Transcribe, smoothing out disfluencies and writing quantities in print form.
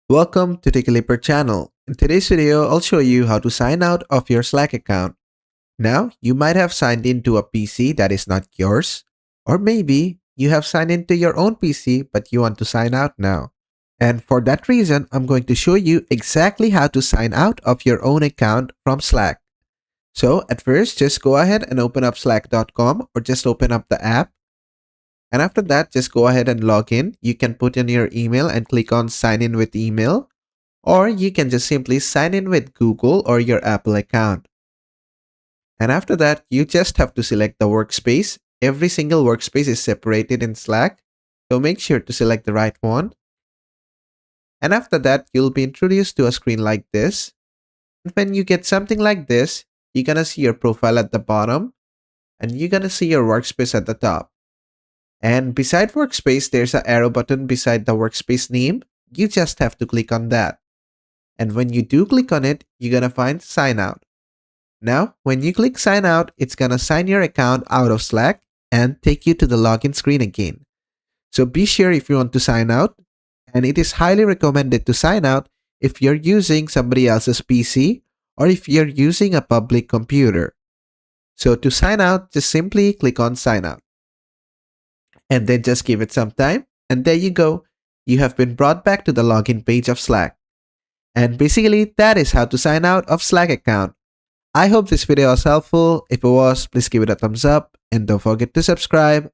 Welcome to Tikiliper channel. In today's video, I'll show you how to sign out of your Slack account. Now, you might have signed into a PC that is not yours, or maybe you have signed into your own PC but you want to sign out now. And for that reason, I'm going to show you exactly how to sign out of your own account from Slack. So at first, just go ahead and open up slack.com or just open up the app. And after that, just go ahead and log in. You can put in your email and click on sign in with email. Or you can just simply sign in with Google or your Apple account. And after that, you just have to select the workspace. Every single workspace is separated in Slack, so make sure to select the right one. And after that, you'll be introduced to a screen like this. And when you get something like this, you're gonna see your profile at the bottom, and you're gonna see your workspace at the top. And beside workspace, there's an arrow button beside the workspace name. You just have to click on that. And when you do click on it, you're gonna find sign out. Now, when you click sign out, it's gonna sign your account out of Slack and take you to the login screen again. So be sure if you want to sign out, and it is highly recommended to sign out if you're using somebody else's PC or if you're using a public computer. So to sign out, just simply click on sign out. And then just give it some time, and there you go. You have been brought back to the login page of Slack. And basically, that is how to sign out of Slack account. I hope this video was helpful. If it was, please give it a thumbs up and don't forget to subscribe.